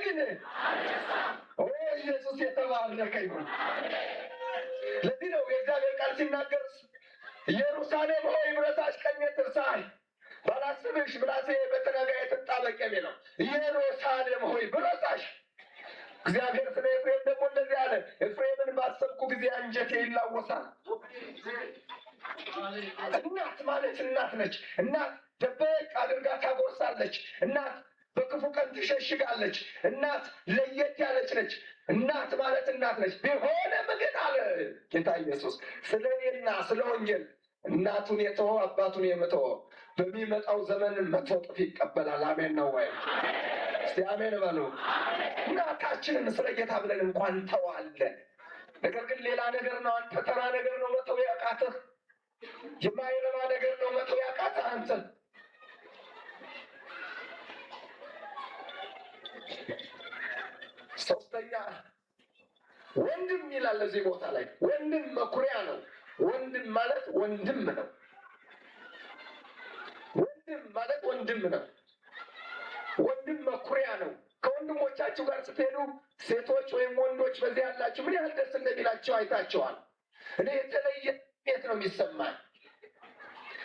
ግን ኢየሱስ የተባረከ ይሁን። ለዚህ ነው የእግዚአብሔር ቃል ሲናገር ኢየሩሳሌም ኢየሩሳሌም ሆይ ብረታሽ ቀኜ ትርሳሽ፣ ባላስብሽ ምላሴ በተናጋዬ ትጣበቅ የሚለው ኢየሩሳሌም ሆይ ብረታሽ። እግዚአብሔር ስለ ኤፍሬም ደግሞ እንደዚህ አለ፣ ኤፍሬምን ባሰብኩ ጊዜ አንጀቴ ይላወሳል። እናት ማለት እናት ነች። እናት ደበቅ አድርጋ ታጎርሳለች። እናት በክፉ ቀን ትሸሽጋለች። እናት ለየት ያለች ነች። እናት ማለት እናት ነች። ቢሆንም ግን አለ ጌታ ኢየሱስ ስለ እኔና ስለ ወንጌል እናቱን የተወ አባቱን የምተወ በሚመጣው ዘመን 100 እጥፍ ይቀበላል። አሜን ነው ወይ? እስቲ አሜን በሉ። እናታችንን ስለ ጌታ ብለን እንኳን ተዋለን። ነገር ግን ሌላ ነገር ነው። አንተ ተራ ነገር ነው መተው ያቃተህ። የማይረባ ነገር ነው መተው ያቃተህ አንተ። ሶስተኛ ወንድም ይላል እዚህ ቦታ ላይ። ወንድም መኩሪያ ነው። ወንድም ማለት ወንድም ነው። ወንድም ማለት ወንድም ነው። ወንድም መኩሪያ ነው። ከወንድሞቻችሁ ጋር ስትሄዱ ሴቶች ወይም ወንዶች በዚህ ያላችሁ ምን ያህል ደስ እንደሚላቸው አይታቸዋል። እኔ የተለየ ስሜት ነው የሚሰማኝ።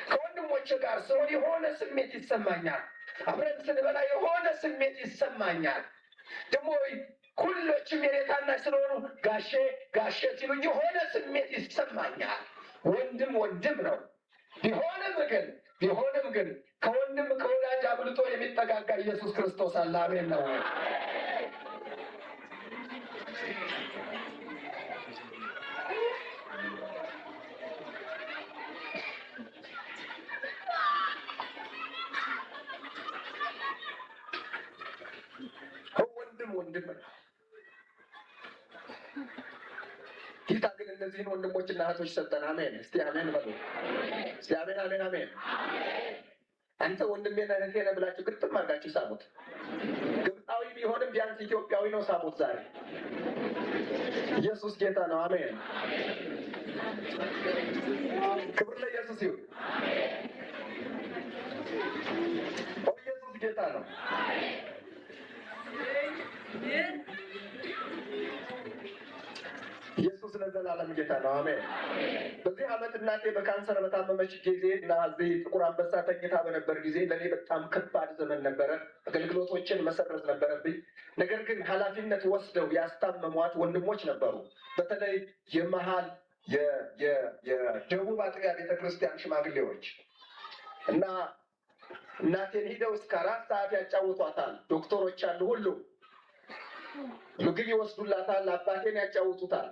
ከወንድሞቼ ጋር ስሆን የሆነ ስሜት ይሰማኛል። አብረን ስንበላ የሆነ ስሜት ይሰማኛል። ደግሞ ሁሎችም የኔ ታናሽ ስለሆኑ ጋሼ ጋሼ ሲሉኝ የሆነ ስሜት ይሰማኛል። ወንድም ወንድም ነው። ቢሆንም ግን ከወንድም ከወዳጅ አብልጦ የሚጠጋጋ ኢየሱስ ክርስቶስ አለ። አሜን ነው። ወንድም ነው። ጌታ ግን እነዚህን ወንድሞችና እህቶች ሰጠን። አሜን። እስቲ አሜን በሉ። እስቲ አሜን አሜን አሜን። አንተ ወንድሜና እህቴ ነህ ብላችሁ ግጥም አድርጋችሁ ሳሙት። ግብፃዊ ቢሆንም ቢያንስ ኢትዮጵያዊ ነው። ሳሙት ዛሬ። ኢየሱስ ጌታ ነው። አሜን። ክብር ለኢየሱስ ይሁን። ኢየሱስ ጌታ ነው። ኢየሱስ ለዘላለም ጌታ ነው። አሜን። በዚህ ዓመት እናቴ በካንሰር በታመመች ጊዜ እና እዚህ ጥቁር አንበሳ ተኝታ በነበር ጊዜ ለእኔ በጣም ከባድ ዘመን ነበረ። አገልግሎቶችን መሰረዝ ነበረብኝ። ነገር ግን ኃላፊነት ወስደው ያስታመሟት ወንድሞች ነበሩ። በተለይ የመሃል የደቡብ አጥቢያ ቤተክርስቲያን ሽማግሌዎች እና እናቴን ሂደው እስከ 4 ሰዓት ያጫውቷታል። ዶክተሮች አሉ ሁሉ ምግብ ይወስዱላታል። አባቴን ያጫውቱታል።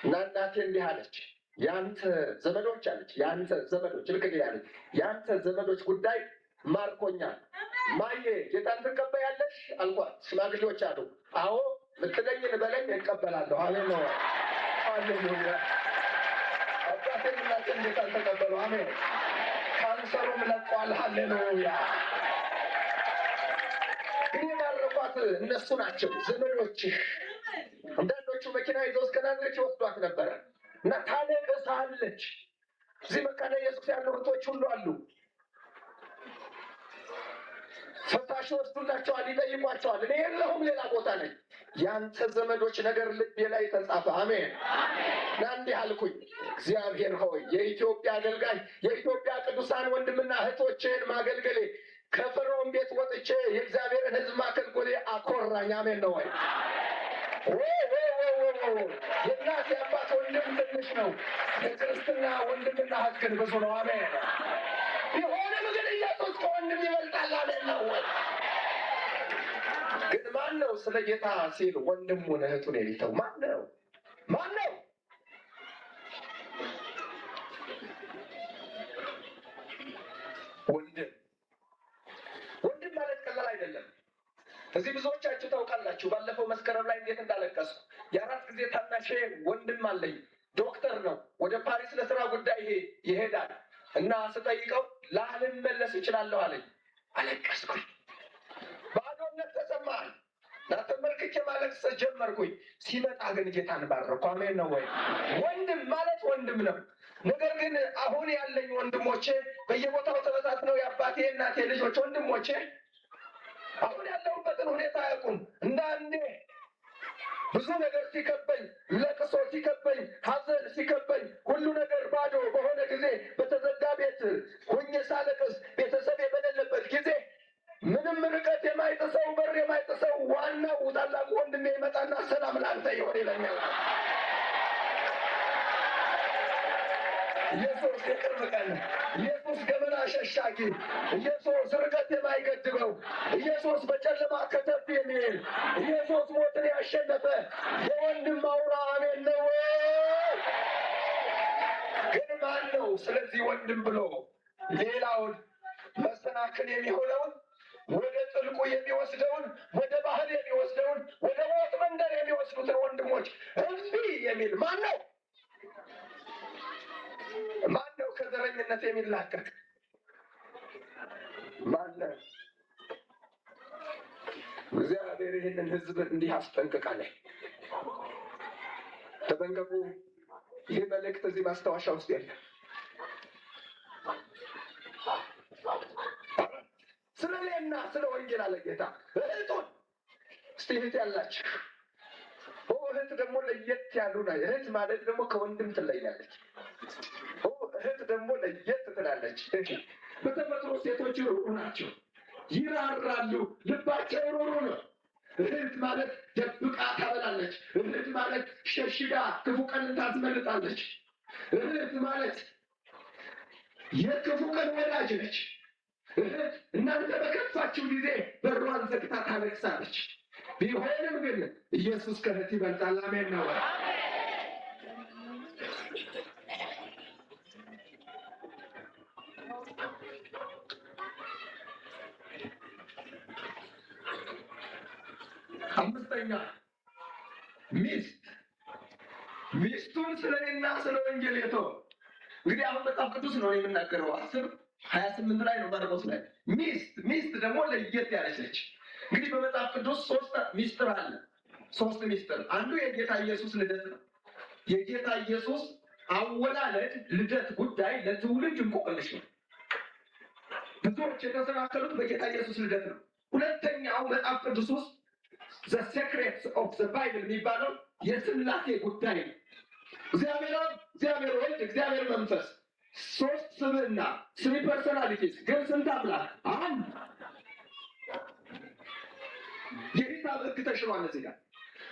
እና እናቴ እንዲህ አለች፣ የአንተ ዘመዶች አለች፣ የአንተ ዘመዶች ልክ ያለች የአንተ ዘመዶች ጉዳይ ማርኮኛል። ማየ ጌታን ትቀበያለሽ አልኳት። ሽማግሌዎች አሉ። አዎ ምትለኝን በለኝ እቀበላለሁ። አሜን ነው። ሃሌሉያ። አባቴን እናቴን ጌታን ተቀበሉ። አሜን። ካንሰሩም ለቋል። ሃሌሉያ። ግን የማረኳት እነሱ ናቸው ዘመዶችህ። አንዳንዶቹ መኪና ይዘው እስከ ናዝሬት ይወስዷት ነበረ እና ታለቅሳለች። እዚህ መካነ ኢየሱስ ያሉ እህቶች ሁሉ አሉ። ፈታሽ ይወስዱላቸዋል፣ ይጠይቋቸዋል። እኔ የለሁም ሌላ ቦታ ነኝ። ያንተ ዘመዶች ነገር ልቤ ላይ ተጻፈ። አሜን። እና እንዲህ አልኩኝ፣ እግዚአብሔር ሆይ የኢትዮጵያ አገልጋይ የኢትዮጵያ ቅዱሳን ወንድምና እህቶችን ማገልገሌ ከፈርዖን ቤት ወጥቼ የእግዚአብሔርን ሕዝብ ማገልገሌ አኮራኝ። አሜን ነው ወይ? የእናት የአባት ወንድም ትንሽ ነው፣ የክርስትና ወንድምና እህት ግን ብዙ ነው። አሜን። ቢሆንም ግን ኢየሱስ ከወንድም ይበልጣል። አሜን ነው ወይ? ግን ማን ነው ስለ ጌታ ሲል ወንድሙን እህቱን የሚተው? ማን ነው? ማን ነው? ወንድም ማለት ቀላል አይደለም። እዚህ ብዙዎቻችሁ ታውቃላችሁ። ባለፈው መስከረም ላይ እንዴት እንዳለቀሱ። የ4 ጊዜ ታናሽ ወንድም አለኝ። ዶክተር ነው። ወደ ፓሪስ ለስራ ጉዳይ ይሄዳል እና ስጠይቀው ላልመለስ እችላለሁ አለኝ። አለቀስኩኝ። ባዶነት ተሰማኝ። ተንበርክኬ ማለቅስ ጀመርኩኝ። ሲመጣ ግን ጌታን ባረኩ። አሜን ነው ወይ? ወንድም ማለት ወንድም ነው። ነገር ግን አሁን ያለኝ ወንድሞቼ በየቦታው ተበታትነው የአባቴ እናቴ ልጆች ወንድሞቼ አሁን ያለሁበትን ሁኔታ አያውቁም። እንዳንዴ ብዙ ነገር ሲከበኝ፣ ለቅሶ ሲከበኝ፣ ሐዘን ሲከበኝ፣ ሁሉ ነገር ባዶ በሆነ ጊዜ፣ በተዘጋ ቤት ሆኜ ሳለቅስ፣ ቤተሰብ በሌለበት ጊዜ ምንም ርቀት የማይጥሰው በር የማይጥሰው ዋናው ታላቁ ወንድሜ ይመጣና ሰላም ላንተ ይሆን ይለኛል። ኢየሱስ የቅርብ ቀን፣ ኢየሱስ ገመና ሸሻጊ፣ ኢየሱስ ርቀት የማይገድበው፣ ኢየሱስ በጨለማ ከተፍ የሚል፣ ኢየሱስ ሞትን ያሸነፈ የወንድም አውራ አሜን ነው። ግን ማን ነው ስለዚህ ወንድም ብሎ ሌላውን መሰናክል የሚሆነውን ወደ ጥልቁ የሚወስደውን ወደ ባህር የሚወስደውን ወደ ሞት መንደር የሚወስዱትን ወንድሞች እምቢ የሚል ማን ነው? ማን ነው ከዘረኝነት የሚላቀቅ? ማን ነው? እግዚአብሔር ይህንን ሕዝብ እንዲህ አስጠንቅቃል። ተጠንቀቁ። ይህ መልእክት እዚህ ማስታወሻ ውስጥ የለም። ስለ እኔና ስለ ወንጌል አለ ጌታ። እህቱን እስቲ እህት ያላችሁ እህት ደግሞ ለየት ያሉ ነው። እህት ማለት ደግሞ ከወንድም ትለያለች። እህት ደግሞ ለየት ትላለች። በተፈጥሮ ሴቶች ሩሩ ናቸው፣ ይራራሉ፣ ልባቸው ሩሩ ነው። እህት ማለት ደብቃ ታበላለች። እህት ማለት ሸሽጋ ክፉ ቀን ታስመልጣለች። እህት ማለት የክፉ ቀን ወዳጅ ነች። እህት እናንተ በከፋችሁ ጊዜ በሯን ዘግታ ታለቅሳለች። ቢሆንም ግን ኢየሱስ ከእህት ይበልጣል። አሜን ነው። አምስተኛ ሚስቱን ስለ እኔና ስለ ወንጌል የተወ። እንግዲህ አሁን መጽሐፍ ቅዱስ ነው የምናገረው። 10:28 ላይ ነው ማርቆስ ላይ። ሚስት ደግሞ ለየት ያለች ነች። እንግዲህ በመጽሐፍ ቅዱስ 3 ሚስጥር አለ። 3 ሚስጥር። አንዱ የጌታ ኢየሱስ ልደት ነው። የጌታ ኢየሱስ አወላለድ ልደት ጉዳይ ለትውልድ እንቆቅልሽ ነው። ብዙዎች የተሰናከሉት በጌታ ኢየሱስ ልደት ነው። ሁለተኛው መጽሐፍ ቅዱስ ውስጥ the secrets of the Bible የሚባለው የሥላሴ ጉዳይ ነው። እግዚአብሔር አብ፣ እግዚአብሔር ወልድ፣ እግዚአብሔር መንፈስ 3 ስብዕና 3 ፐርሶናሊቲስ፣ ግን ስንት አምላክ? አንድ። የሂሳብ ሕግ ተሽሯል እዚህ ጋር።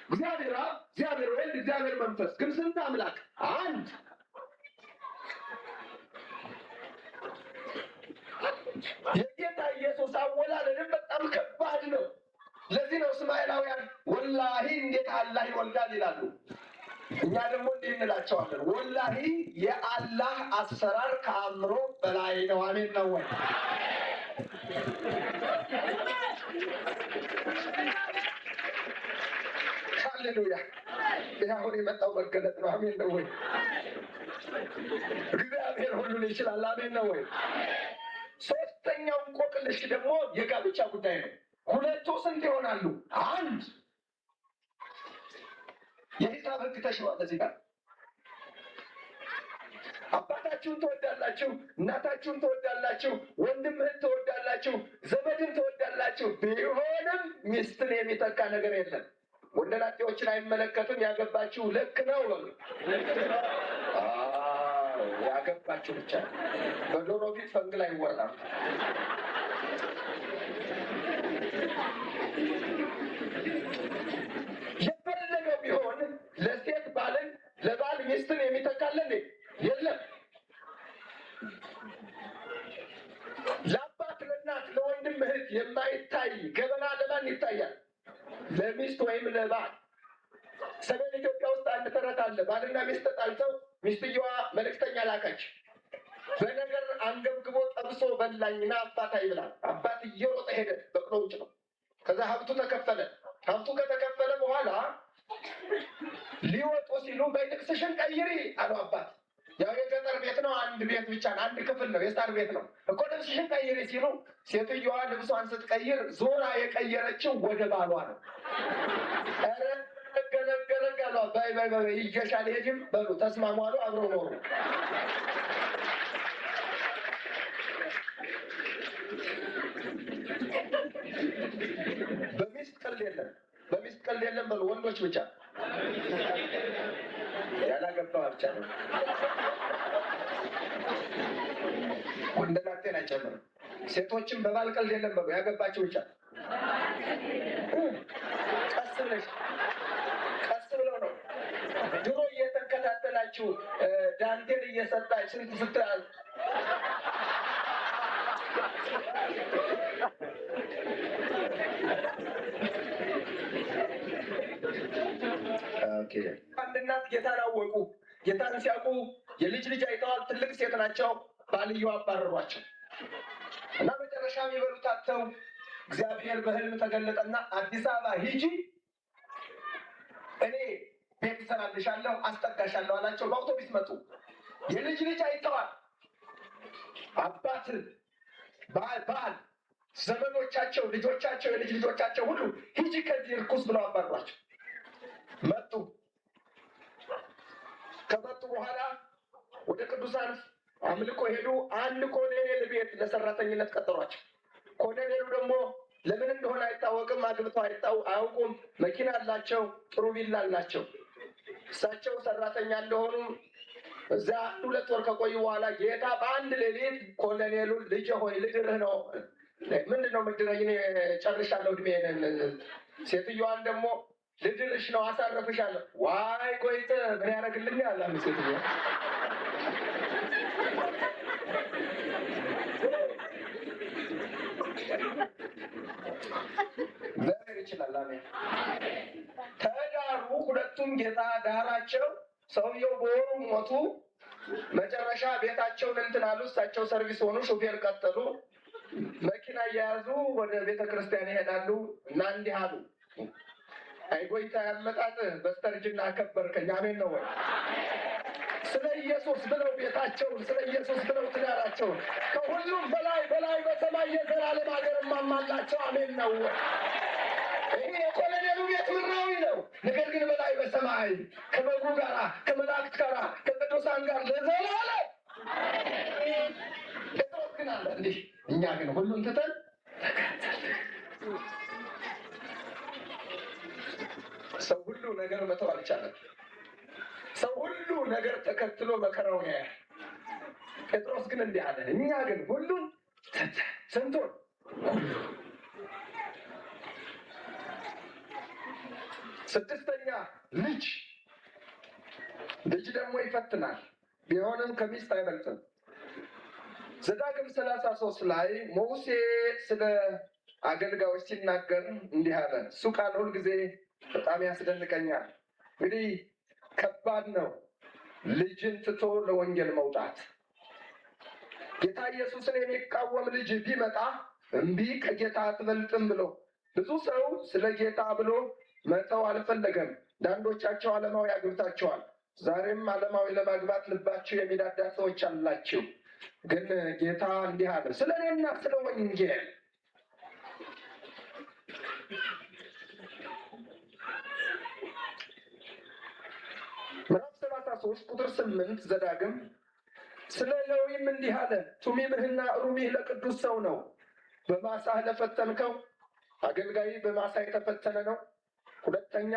እግዚአብሔር አብ፣ እግዚአብሔር ወልድ፣ እግዚአብሔር መንፈስ፣ ግን ስንት አምላክ? አንድ። የጌታ ኢየሱስ አወላለድም በጣም ከባድ ነው። ለዚህ ነው እስማኤላውያን ወላሂ እንዴት አላህ ይወልዳል ይላሉ። እኛ ደግሞ እንዲህ እንላቸዋለን፣ ወላሂ የአላህ አሰራር ከአእምሮ በላይ ነው። አሜን ነው ወይ? ሃሌሉያ! ይህ አሁን የመጣው መገለጥ ነው። አሜን ነው ወይ? እግዚአብሔር ሁሉን ይችላል። አሜን ነው ወይ? ሶስተኛው እንቆቅልሽ ደግሞ የጋብቻ ጉዳይ ነው። ሁለቱ ስንት ይሆናሉ? አንድ። የሂሳብ ሕግ ተሽሯል እዚህ ጋር። አባታችሁን ትወዳላችሁ፣ እናታችሁን ትወዳላችሁ፣ ወንድምህን ትወዳላችሁ፣ ዘመድን ትወዳላችሁ። ቢሆንም ሚስትን የሚተካ ነገር የለም። ወንደላጤዎችን አይመለከትም። ያገባችሁ ልክ ነው በሉ። ያገባችሁ ብቻ በዶሮ ፊት ፈንግል አይወራም። የፈለገው ቢሆን ለሴት ባልን ለባል ሚስትን የሚተካለን የለም። ለአባት ለእናት ለወንድም እህት የማይታይ ገበና ለማን ይታያል? ለሚስት ወይም ለባል። ሰሜን ኢትዮጵያ ውስጥ አንድ ተረት አለ። ባልና ሚስት ተጣልተው ሚስትየዋ መልእክተኛ ላከች። በነገር አንገብግቦ ጠብሶ በላኝና አባት አይብላል። አባት እየሮጠ ሄደ፣ በቅሎ ውጭ ነው። ከዛ ሀብቱ ተከፈለ። ሀብቱ ከተከፈለ በኋላ ሊወጡ ሲሉ በጥቅስሽን ቀይሪ አሉ አባት። ያው የገጠር ቤት ነው፣ አንድ ቤት ብቻ ነው፣ አንድ ክፍል ነው፣ የሳር ቤት ነው እኮ። ልብስሽን ቀይሪ ሲሉ ሴትዮዋ ልብሷን ስትቀይር ዞራ የቀየረችው ወደ ባሏ ነው። ኧረ ገለገለግ አሏ። ባይ ይዤሽ አልሄድም በሉ ተስማሙ አሉ። አብረው ኖሩ። በሚስት ቀልድ የለም፣ በሚስት ቀልድ የለም በሉ ወንዶች ብቻ። ብቻ ነው። ወንድናቴን አይጨምርም። ሴቶችም በባል ቀልድ የለም በሉ፣ ያገባችሁ ብቻ ቀስ ብለሽ ቀስ ብለው ነው። ድሮ እየተከታተላችሁ ዳንቴል እየሰጣች ስንት ስትል አንድ እናት ጌታን አወቁ። ጌታን ሲያውቁ የልጅ ልጅ አይተዋል። ትልቅ ሴት ናቸው። ባልየው አባረሯቸው እና መጨረሻ የሚበሉት አጥተው እግዚአብሔር በህልም ተገለጠና አዲስ አበባ ሂጂ፣ እኔ ቤት እሰራልሻለሁ፣ አስጠጋሻለሁ አላቸው። በአውቶቢስ መጡ። የልጅ ልጅ አይተዋል። አባት ባል ዘመዶቻቸው፣ ልጆቻቸው፣ የልጅ ልጆቻቸው ሁሉ ሂጂ ከዚህ ርኩስ ብለው አባረሯቸው። መጡ። ከመጡ በኋላ ወደ ቅዱሳን አምልኮ ሄዱ። አንድ ኮሎኔል ቤት ለሰራተኝነት ቀጠሯቸው። ኮሎኔሉ ደግሞ ለምን እንደሆነ አይታወቅም፣ አግብተው አያውቁም። መኪና አላቸው፣ ጥሩ ቪላ አላቸው። እሳቸው ሰራተኛ እንደሆኑ እዛ 2 ወር ከቆዩ በኋላ ጌታ በአንድ ሌሊት ኮሎኔሉን ልጅ ሆይ ልድርህ ነው። ምንድን ነው ምድረኝ? ጨርሻለሁ እድሜን። ሴትዮዋን ደግሞ ልድርሽ ነው፣ አሳረፍሻለሁ። ዋይ ቆይተ ምን ያደርግልኛል አለ ሴትዮዋ። ዘር ይችላል። አሜን። ተዳሩ። ሁለቱም ጌታ ዳራቸው። ሰውየው በወሩ ሞቱ። መጨረሻ ቤታቸውን እንትን አሉ። እሳቸው ሰርቪስ ሆኑ፣ ሹፌር ቀጠሉ። መኪና እየያዙ ወደ ቤተ ክርስቲያን ይሄዳሉ እና እንዲህ አሉ፣ አይ ጎይታ ያመጣጥ በስተርጅና አከበርከኝ። አሜን ነው ወይ? ስለ ኢየሱስ ብለው ቤታቸውን፣ ስለ ኢየሱስ ብለው ትዳራቸውን ከሁሉም በላይ በሰማይ የዘላለም ሀገር ማማላቸው። አሜን ነው ወይ? ይሄ የኮሎኔሉ ቤት ምድራዊ ነው። ነገር ግን በላይ በሰማይ ከበጉ ጋራ፣ ከመላእክት ጋራ፣ ከቅዱሳን ጋር ለዘላለም። ጴጥሮስ ግን አለ እንዲህ፣ እኛ ግን ሁሉን ትተን ተከተልን። ሰው ሁሉ ነገር መተው አልቻለም። ሰው ሁሉ ነገር ተከትሎ መከራውን ያያል። ጴጥሮስ ግን እንዲህ አለ፣ እኛ ግን ሁሉን ትተን። ስንቱን? ሁሉ። ስድስተኛ ልጅ ደግሞ ይፈትናል፣ ቢሆንም ከሚስት አይበልጥም። ዘዳግም 33 ላይ ሙሴ ስለ አገልጋዮች ሲናገር እንዲህ አለ። እሱ ቃል ሁልጊዜ በጣም ያስደንቀኛል። እንግዲህ ከባድ ነው ልጅን ትቶ ለወንጌል መውጣት። ጌታ ኢየሱስን የሚቃወም ልጅ ቢመጣ እምቢ ከጌታ አትበልጥም ብሎ ብዙ ሰው ስለ ጌታ ብሎ መተው አልፈለገም። አንዳንዶቻቸው ዓለማዊ አግብታቸዋል። ዛሬም ዓለማዊ ለማግባት ልባችሁ የሚዳዳ ሰዎች አላችሁ። ግን ጌታ እንዲህ አለ፣ ስለ እኔና ስለ ወንጌል ምዕራፍ 33 ቁጥር 8 ዘዳግም ስለ ሌዊም እንዲህ አለ፣ ቱሚምህና ሩሚህ ለቅዱስ ሰው ነው። በማሳህ ለፈተንከው አገልጋይ በማሳ የተፈተነ ነው። ሁለተኛ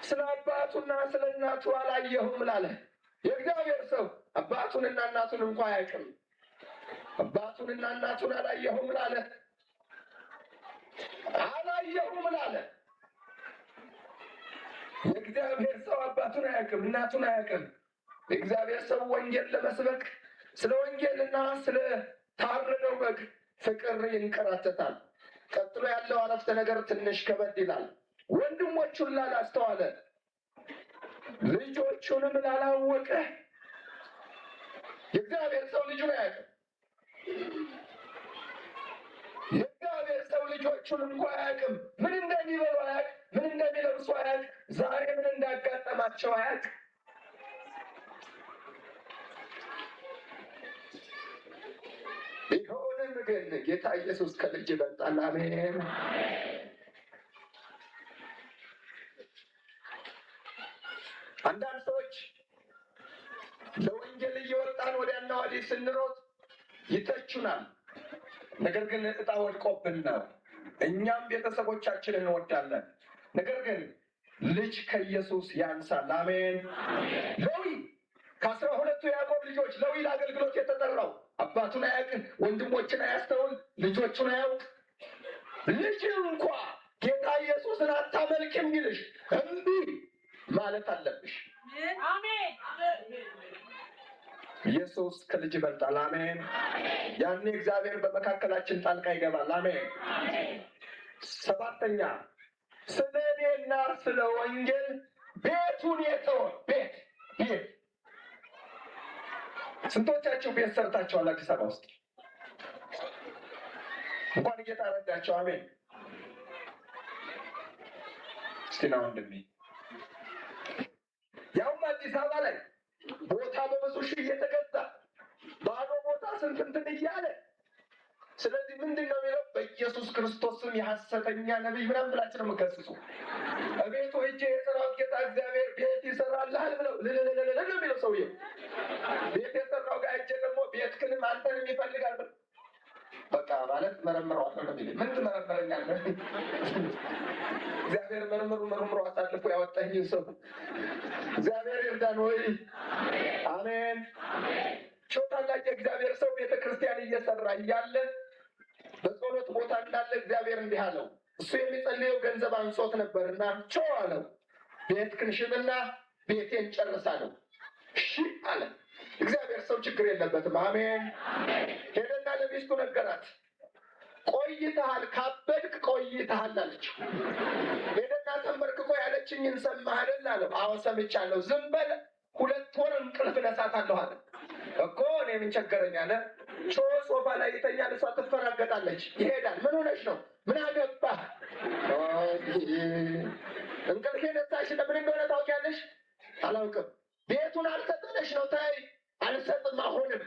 ስለ አባቱና ስለ እናቱ አላየሁም ላለ የእግዚአብሔር ሰው አባቱንና እናቱን እንኳ አያውቅም። አባቱንና እናቱን አላየሁም ላለ የእግዚአብሔር ሰው አባቱን አያውቅም፣ እናቱን አያውቅም። የእግዚአብሔር ሰው ወንጌል ለመስበክ ስለ ወንጌልና ስለ ታረደው በግ ፍቅር ይንከራተታል። ቀጥሎ ያለው አረፍተ ነገር ትንሽ ከበድ ይላል። ወንድሞቹን ላላስተዋለ ልጆቹንም ላላወቀ የእግዚአብሔር ሰው ልጁን አያውቅም። የእግዚአብሔር ሰው ልጆቹን እንኳ አያውቅም። ምን እንደሚበሉ አያውቅ፣ ምን እንደሚለብሱ አያውቅ፣ ዛሬ ምን እንዳጋጠማቸው አያውቅ። ቢሆንም ግን ጌታ ኢየሱስ ከልጅ ይበልጣል። አሜን። አንዳንድ ሰዎች ለወንጌል እየወጣን ወዲያና ወዲህ ስንሮጥ ይተቹናል። ነገር ግን ዕጣ ወድቆብን ነው። እኛም ቤተሰቦቻችንን እንወዳለን። ነገር ግን ልጅ ከኢየሱስ ያንሳል። አሜን። ሌዊ ከ12ቱ ያዕቆብ ልጆች ሌዊ ለአገልግሎት የተጠራው አባቱን አያውቅም፣ ወንድሞችን አያስተውል፣ ልጆቹን አያውቅ። ልጅ እንኳ ጌታ ኢየሱስን አታመልክም ቢልሽ እምቢ ማለት አለብሽ። አሜን። ኢየሱስ ከልጅ ይበልጣል። አሜን። ያኔ እግዚአብሔር በመካከላችን ጣልቃ ይገባል። አሜን። 7ኛ ስለ እኔና ስለ ወንጌል ቤቱን የተወ ቤት። ስንቶቻችሁ ቤት ሰርታችኋል? አዲስ አበባ ውስጥ እንኳን ጌታ ረዳቸው። አሜን። እስቲ ና ወንድሜ፣ ያውም አዲስ አበባ ላይ ቦታ በብዙ ሺህ እየተገዛ ባዶ ቦታ ስንት እያለ። ስለዚህ ምንድን ነው የሚለው? በኢየሱስ ክርስቶስም የሐሰተኛ ነቢይ ምናምን ብላችሁ ነው የምትከስሱ። እቤቱ ሂጄ የሰራዊት ጌታ እግዚአብሔር ቤት ይሰራልሃል ብለው ልልልልል ነው የሚለው ሰውዬው። ቤት የሰራው ጋር ሂጄ ደግሞ ቤትህንም አንተንም ይፈልጋል ብለው በቃ ማለት መረምረዋለሁ ነው የሚለኝ። ምን ትመረምረኛለህ? እግዚአብሔር መርምሮ አሳልፎ ያወጣኝ ሰው እግዚአብሔር ይርዳን። ወይ አሜን። ሾታላጭ እግዚአብሔር ሰው ቤተክርስቲያን እየሰራ እያለ በጸሎት ቦታ እንዳለ እግዚአብሔር እንዲህ አለው። እሱ የሚጸልየው ገንዘብ አንሶት ነበርና ጮህ አለው፣ ቤትህን ሽጥና ቤቴን ጨርሳለሁ። እሺ አለ። እግዚአብሔር ሰው ችግር የለበትም። አሜን። ሄደና ለሚስቱ ነገራት። ቆይተሃል፣ ካበድክ ቆይተሃል አለችው። ሄደና ተንበርክኮ ያለችኝን ሰማህ አይደል አለው። አዎ ሰምቻለሁ። ዝም በል 2 ወር እንቅልፍ እነሳታለሁ አለ። እኮ እኔ ምን ቸገረኝ አለ። ሶፋ ላይ ይተኛል፣ እሷ ትፈራገጣለች። ይሄዳል። ምን ሆነሽ ነው? ምን አገባህ? እንቅልፍ የነሳሽ ለምን እንደሆነ ታውቂያለሽ? አላውቅም። ቤቱን አልሰጥልሽ ነው። ታይ አልሰጥም። አሁንም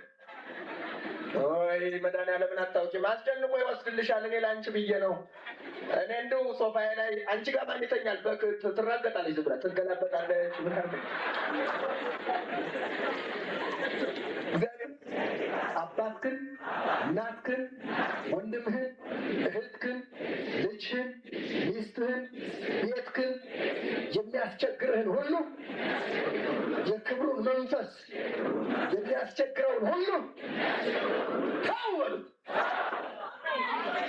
ወይ መድኃኒዓለምን አታውቂም። አስጨንቆ ይወስድልሻል። እኔ ለአንቺ ብዬ ነው። እኔ እንደው ሶፋዬ ላይ አንቺ ጋር ማን ይተኛል? ትራገጣለች፣ ዝም ብላ ትገላበጣለች። እግዚአብሔር አባትህን፣ እናትህን፣ ወንድምህን፣ እህትህን፣ ልጅህን፣ ሚስትህን፣ ቤትህን የሚያስቸግርህን ሁሉ የክብሩን መንፈስ የሚያስቸግረውን ሁሉ ታወሉት።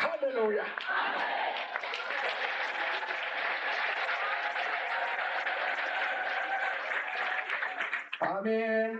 ሃሌሉያ። አሜን።